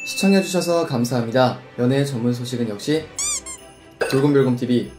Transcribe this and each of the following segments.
시청해주셔서 감사합니다. 연애 전문 소식은 역시 돌곰별곰TV.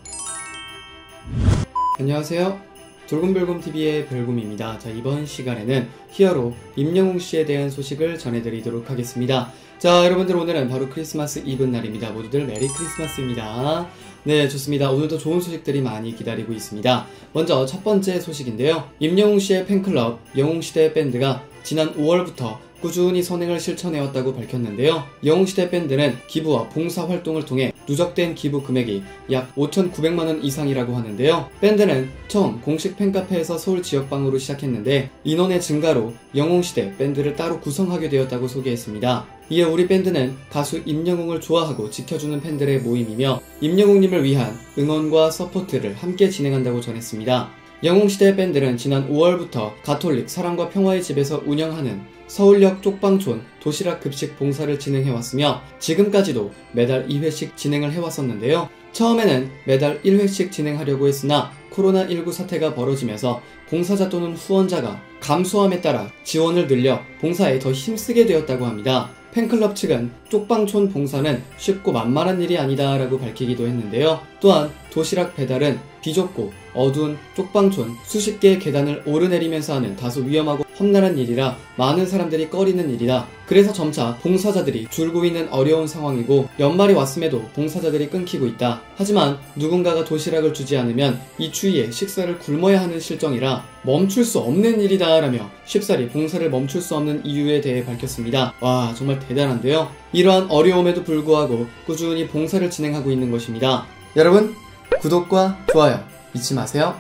안녕하세요. 돌곰별곰TV의 별곰입니다. 자, 이번 시간에는 히어로 임영웅씨에 대한 소식을 전해드리도록 하겠습니다. 자, 여러분들, 오늘은 바로 크리스마스 이브 날입니다. 모두들 메리 크리스마스입니다. 네, 좋습니다. 오늘도 좋은 소식들이 많이 기다리고 있습니다. 먼저 첫 번째 소식인데요. 임영웅씨의 팬클럽 영웅시대 밴드가 지난 5월부터 꾸준히 선행을 실천해왔다고 밝혔는데요. 영웅시대 밴드는 기부와 봉사활동을 통해 누적된 기부 금액이 약 5,900만원 이상이라고 하는데요. 밴드는 처음 공식 팬카페에서 서울 지역방으로 시작했는데 인원의 증가로 영웅시대 밴드를 따로 구성하게 되었다고 소개했습니다. 이에 우리 밴드는 가수 임영웅을 좋아하고 지켜주는 팬들의 모임이며 임영웅님을 위한 응원과 서포트를 함께 진행한다고 전했습니다. 영웅시대 밴드는 지난 5월부터 가톨릭 사랑과 평화의 집에서 운영하는 서울역 쪽방촌 도시락 급식 봉사를 진행해왔으며 지금까지도 매달 2회씩 진행을 해왔었는데요. 처음에는 매달 1회씩 진행하려고 했으나 코로나19 사태가 벌어지면서 봉사자 또는 후원자가 감소함에 따라 지원을 늘려 봉사에 더 힘쓰게 되었다고 합니다. 팬클럽 측은 쪽방촌 봉사는 쉽고 만만한 일이 아니다 라고 밝히기도 했는데요. 또한 도시락 배달은 비좁고 어두운 쪽방촌 수십 개의 계단을 오르내리면서 하는 다소 위험하고 험난한 일이라 많은 사람들이 꺼리는 일이다. 그래서 점차 봉사자들이 줄고 있는 어려운 상황이고 연말이 왔음에도 봉사자들이 끊기고 있다. 하지만 누군가가 도시락을 주지 않으면 이 추위에 식사를 굶어야 하는 실정이라 멈출 수 없는 일이다 라며 쉽사리 봉사를 멈출 수 없는 이유에 대해 밝혔습니다. 와, 정말 대단한데요. 이러한 어려움에도 불구하고 꾸준히 봉사를 진행하고 있는 것입니다. 여러분, 구독과 좋아요 잊지 마세요.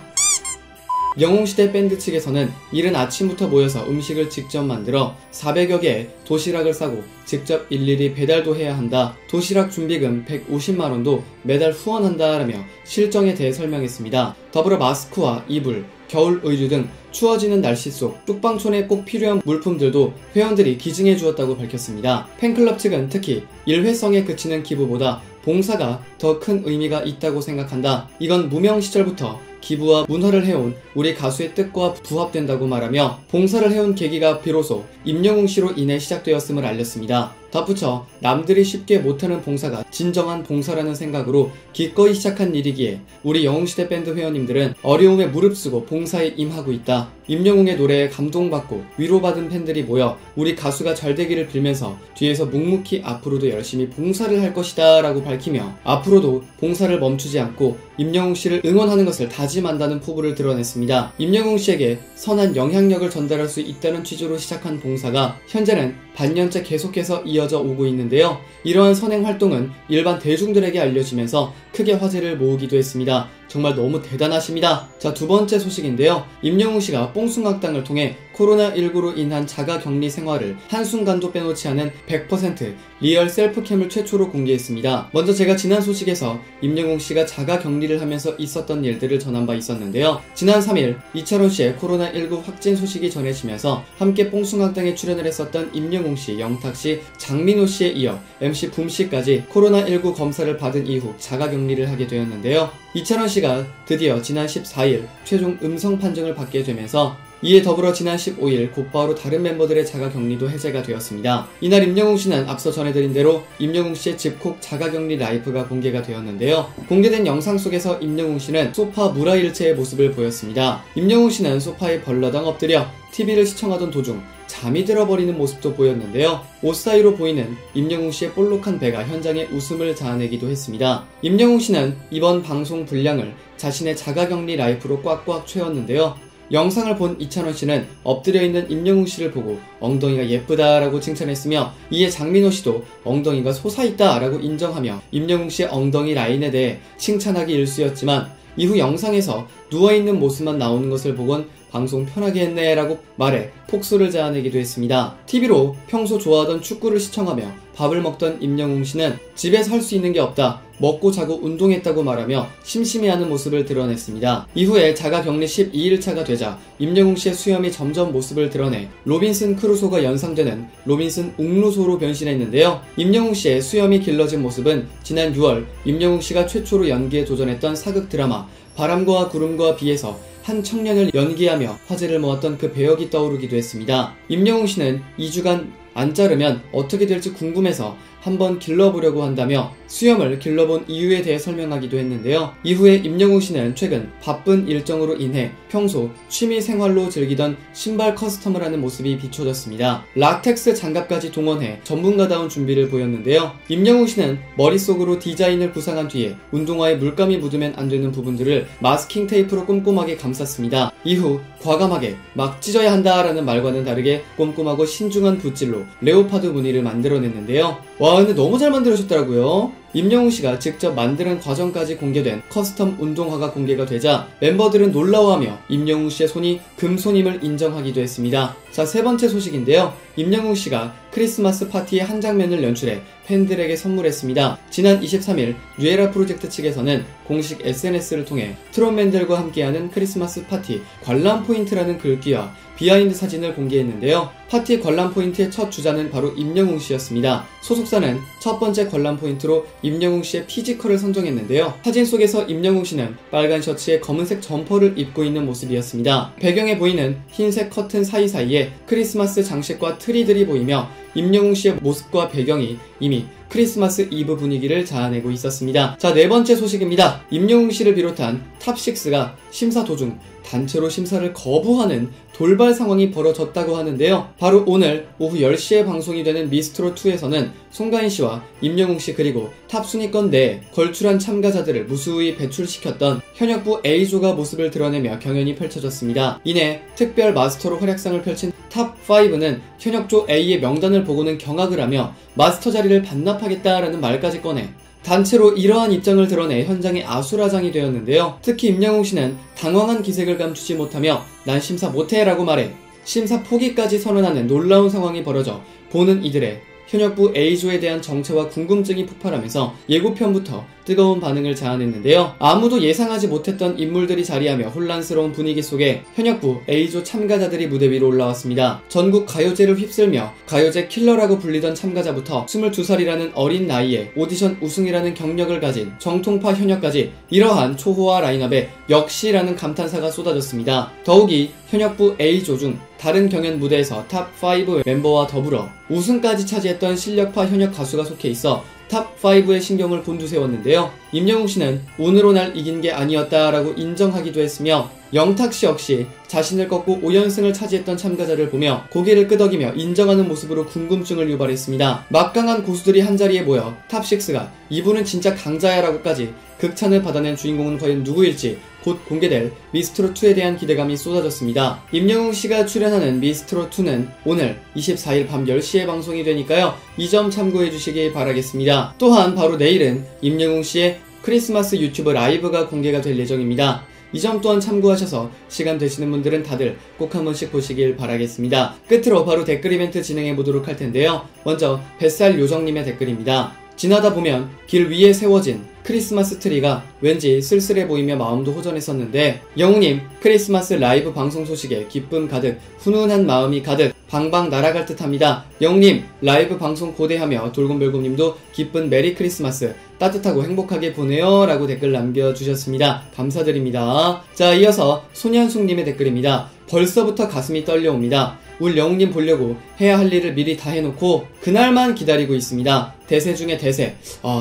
영웅시대 밴드 측에서는 이른 아침부터 모여서 음식을 직접 만들어 400여 개의 도시락을 싸고 직접 일일이 배달도 해야 한다. 도시락 준비금 150만원도 매달 후원한다 라며 실정에 대해 설명했습니다. 더불어 마스크와 이불, 겨울 의류 등 추워지는 날씨 속 쪽방촌에 꼭 필요한 물품들도 회원들이 기증해 주었다고 밝혔습니다. 팬클럽 측은 특히 일회성에 그치는 기부보다 봉사가 더 큰 의미가 있다고 생각한다. 이건 무명 시절부터 기부와 문화를 해온 우리 가수의 뜻과 부합된다고 말하며 봉사를 해온 계기가 비로소 임영웅 씨로 인해 시작되었음을 알렸습니다. 덧붙여 남들이 쉽게 못하는 봉사가 진정한 봉사라는 생각으로 기꺼이 시작한 일이기에 우리 영웅시대 밴드 회원님들은 어려움에 무릅쓰고 봉사에 임하고 있다. 임영웅의 노래에 감동받고 위로받은 팬들이 모여 우리 가수가 잘되기를 빌면서 뒤에서 묵묵히 앞으로도 열심히 봉사를 할 것이다 라고 밝히며 앞으로도 봉사를 멈추지 않고 임영웅 씨를 응원하는 것을 다짐한다는 포부를 드러냈습니다. 임영웅 씨에게 선한 영향력을 전달할 수 있다는 취지로 시작한 봉사가 현재는 반년째 계속해서 이어져 오고 있는데요. 이러한 선행 활동은 일반 대중들에게 알려지면서 크게 화제를 모으기도 했습니다. 정말 너무 대단하십니다. 자, 두 번째 소식인데요. 임영웅 씨가 뽕숭악당을 통해 코로나19로 인한 자가격리 생활을 한순간도 빼놓지 않은 100% 리얼 셀프캠을 최초로 공개했습니다. 먼저 제가 지난 소식에서 임영웅 씨가 자가격리를 하면서 있었던 일들을 전한 바 있었는데요. 지난 3일 이찬원 씨의 코로나19 확진 소식이 전해지면서 함께 뽕숭악당에 출연을 했었던 임영웅 씨, 영탁 씨, 장민호 씨에 이어 MC 붐 씨까지 코로나19 검사를 받은 이후 자가격리를 하게 되었는데요. 이찬원 씨가 드디어 지난 14일 최종 음성 판정을 받게 되면서 이에 더불어 지난 15일 곧바로 다른 멤버들의 자가격리도 해제가 되었습니다. 이날 임영웅 씨는 앞서 전해드린 대로 임영웅 씨의 집콕 자가격리 라이브가 공개가 되었는데요. 공개된 영상 속에서 임영웅 씨는 소파 무라일체의 모습을 보였습니다. 임영웅 씨는 소파에 벌러덩 엎드려 TV를 시청하던 도중 잠이 들어버리는 모습도 보였는데요. 옷 사이로 보이는 임영웅 씨의 볼록한 배가 현장에 웃음을 자아내기도 했습니다. 임영웅 씨는 이번 방송 분량을 자신의 자가격리 라이프로 꽉꽉 채웠는데요. 영상을 본 이찬원 씨는 엎드려 있는 임영웅 씨를 보고 엉덩이가 예쁘다라고 칭찬했으며 이에 장민호 씨도 엉덩이가 솟아있다라고 인정하며 임영웅 씨의 엉덩이 라인에 대해 칭찬하기 일쑤였지만 이후 영상에서 누워있는 모습만 나오는 것을 보곤 방송 편하게 했네 라고 말해 폭소를 자아내기도 했습니다. TV로 평소 좋아하던 축구를 시청하며 밥을 먹던 임영웅 씨는 집에서 할 수 있는 게 없다, 먹고 자고 운동했다고 말하며 심심해하는 모습을 드러냈습니다. 이후에 자가격리 12일차가 되자 임영웅 씨의 수염이 점점 모습을 드러내 로빈슨 크루소가 연상되는 로빈슨 웅루소로 변신했는데요. 임영웅 씨의 수염이 길러진 모습은 지난 6월 임영웅 씨가 최초로 연기에 도전했던 사극 드라마 바람과 구름과 비에서 한 청년을 연기하며 화제를 모았던 그 배역이 떠오르기도 했습니다. 임영웅 씨는 2주간 안 자르면 어떻게 될지 궁금해서 한번 길러보려고 한다며 수염을 길러본 이유에 대해 설명하기도 했는데요. 이후에 임영웅 씨는 최근 바쁜 일정으로 인해 평소 취미 생활로 즐기던 신발 커스텀을 하는 모습이 비춰졌습니다. 라텍스 장갑까지 동원해 전문가다운 준비를 보였는데요. 임영웅 씨는 머릿속으로 디자인을 구상한 뒤에 운동화에 물감이 묻으면 안 되는 부분들을 마스킹 테이프로 꼼꼼하게 감쌌습니다. 이후 과감하게 막 찢어야 한다라는 말과는 다르게 꼼꼼하고 신중한 붓질로 레오파드 무늬를 만들어냈는데요. 와, 근데 너무 잘 만들어졌더라고요. 임영웅 씨가 직접 만드는 과정까지 공개된 커스텀 운동화가 공개가 되자 멤버들은 놀라워하며 임영웅 씨의 손이 금손임을 인정하기도 했습니다. 자, 세 번째 소식인데요. 임영웅 씨가 크리스마스 파티의 한 장면을 연출해 팬들에게 선물했습니다. 지난 23일 뉴에라 프로젝트 측에서는 공식 SNS를 통해 트롯맨들과 함께하는 크리스마스 파티 관람 포인트라는 글귀와 비하인드 사진을 공개했는데요. 파티 관람 포인트의 첫 주자는 바로 임영웅 씨였습니다. 소속사는 첫 번째 관람 포인트로 임영웅 씨의 피지컬을 선정했는데요. 사진 속에서 임영웅 씨는 빨간 셔츠에 검은색 점퍼를 입고 있는 모습이었습니다. 배경에 보이는 흰색 커튼 사이사이에 크리스마스 장식과 트리들이 보이며 임영웅 씨의 모습과 배경이 이미 크리스마스 이브 분위기를 자아내고 있었습니다. 자, 네 번째 소식입니다. 임영웅 씨를 비롯한 탑6가 심사 도중 단체로 심사를 거부하는 돌발 상황이 벌어졌다고 하는데요. 바로 오늘 오후 10시에 방송이 되는 미스트롯2에서는 송가인 씨와 임영웅 씨 그리고 탑 순위권 내에 걸출한 참가자들을 무수히 배출시켰던 현역부 A조가 모습을 드러내며 경연이 펼쳐졌습니다. 이내 특별 마스터로 활약상을 펼친 탑5는 현역조 A의 명단을 보고는 경악을 하며 마스터 자리를 반납하겠다라는 말까지 꺼내 단체로 이러한 입장을 드러내 현장이 아수라장이 되었는데요. 특히 임영웅 씨는 당황한 기색을 감추지 못하며 난 심사 못해 라고 말해 심사 포기까지 선언하는 놀라운 상황이 벌어져 보는 이들의 현역부 A조에 대한 정체와 궁금증이 폭발하면서 예고편부터 뜨거운 반응을 자아냈는데요. 아무도 예상하지 못했던 인물들이 자리하며 혼란스러운 분위기 속에 현역부 A조 참가자들이 무대 위로 올라왔습니다. 전국 가요제를 휩쓸며 가요제 킬러라고 불리던 참가자부터 22살이라는 어린 나이에 오디션 우승이라는 경력을 가진 정통파 현역까지 이러한 초호화 라인업에 역시라는 감탄사가 쏟아졌습니다. 더욱이 현역부 A조 중 다른 경연 무대에서 탑5 멤버와 더불어 우승까지 차지했던 실력파 현역 가수가 속해 있어 탑5의 신경을 곤두세웠는데요. 임영웅 씨는 운으로 날 이긴 게 아니었다라고 인정하기도 했으며 영탁 씨 역시 자신을 꺾고 5연승을 차지했던 참가자를 보며 고개를 끄덕이며 인정하는 모습으로 궁금증을 유발했습니다. 막강한 고수들이 한자리에 모여 탑6가 이분은 진짜 강자야라고까지 극찬을 받아낸 주인공은 과연 누구일지 곧 공개될 미스트롯2에 대한 기대감이 쏟아졌습니다. 임영웅 씨가 출연하는 미스트롯2는 오늘 24일 밤 10시에 방송이 되니까요. 이 점 참고해 주시길 바라겠습니다. 또한 바로 내일은 임영웅 씨의 크리스마스 유튜브 라이브가 공개가 될 예정입니다. 이 점 또한 참고하셔서 시간 되시는 분들은 다들 꼭 한 번씩 보시길 바라겠습니다. 끝으로 바로 댓글 이벤트 진행해 보도록 할 텐데요. 먼저 뱃살 요정님의 댓글입니다. 지나다 보면 길 위에 세워진 크리스마스 트리가 왠지 쓸쓸해 보이며 마음도 호전했었는데 영웅님 크리스마스 라이브 방송 소식에 기쁨 가득 훈훈한 마음이 가득 방방 날아갈 듯합니다. 영웅님 라이브 방송 고대하며 돌곰별곰님도 기쁜 메리 크리스마스 따뜻하고 행복하게 보내요 라고 댓글 남겨주셨습니다. 감사드립니다. 자, 이어서 손현숙님의 댓글입니다. 벌써부터 가슴이 떨려옵니다. 울 영웅님 보려고 해야 할 일을 미리 다 해놓고 그날만 기다리고 있습니다. 대세 중에 대세.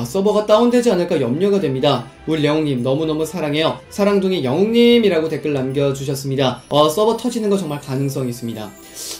서버가 다운되지 않을까 염려가 됩니다. 울 영웅님 너무너무 사랑해요. 사랑둥이 영웅님이라고 댓글 남겨주셨습니다. 서버 터지는 거 정말 가능성이 있습니다.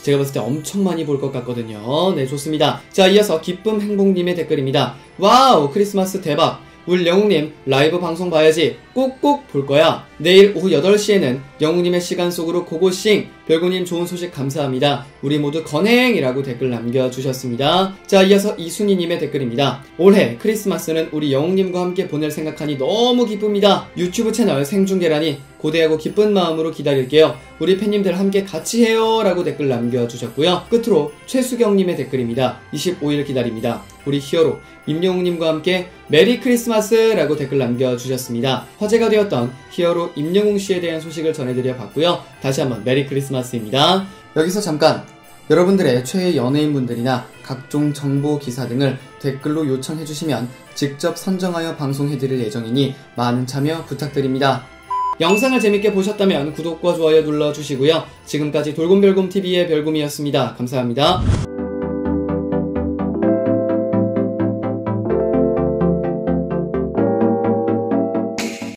제가 봤을 때 엄청 많이 볼 것 같거든요. 네, 좋습니다. 자, 이어서 기쁨 행복님의 댓글입니다. 와우, 크리스마스 대박. 울 영웅님 라이브 방송 봐야지. 꼭꼭 볼 거야. 내일 오후 8시에는 영웅님의 시간 속으로 고고싱. 별구님 좋은 소식 감사합니다. 우리 모두 건행이라고 댓글 남겨주셨습니다. 자, 이어서 이순희님의 댓글입니다. 올해 크리스마스는 우리 영웅님과 함께 보낼 생각하니 너무 기쁩니다. 유튜브 채널 생중계라니 고대하고 기쁜 마음으로 기다릴게요. 우리 팬님들 함께 같이 해요 라고 댓글 남겨주셨고요. 끝으로 최수경님의 댓글입니다. 25일 기다립니다. 우리 히어로 임영웅님과 함께 메리 크리스마스 라고 댓글 남겨주셨습니다. 화제가 되었던 히어로 임영웅 씨에 대한 소식을 전해드려 봤고요. 다시 한번 메리 크리스마스입니다. 여기서 잠깐 여러분들의 최애 연예인분들이나 각종 정보 기사 등을 댓글로 요청해주시면 직접 선정하여 방송해드릴 예정이니 많은 참여 부탁드립니다. 영상을 재밌게 보셨다면 구독과 좋아요 눌러주시고요. 지금까지 돌곰별곰TV의 별곰이었습니다. 감사합니다.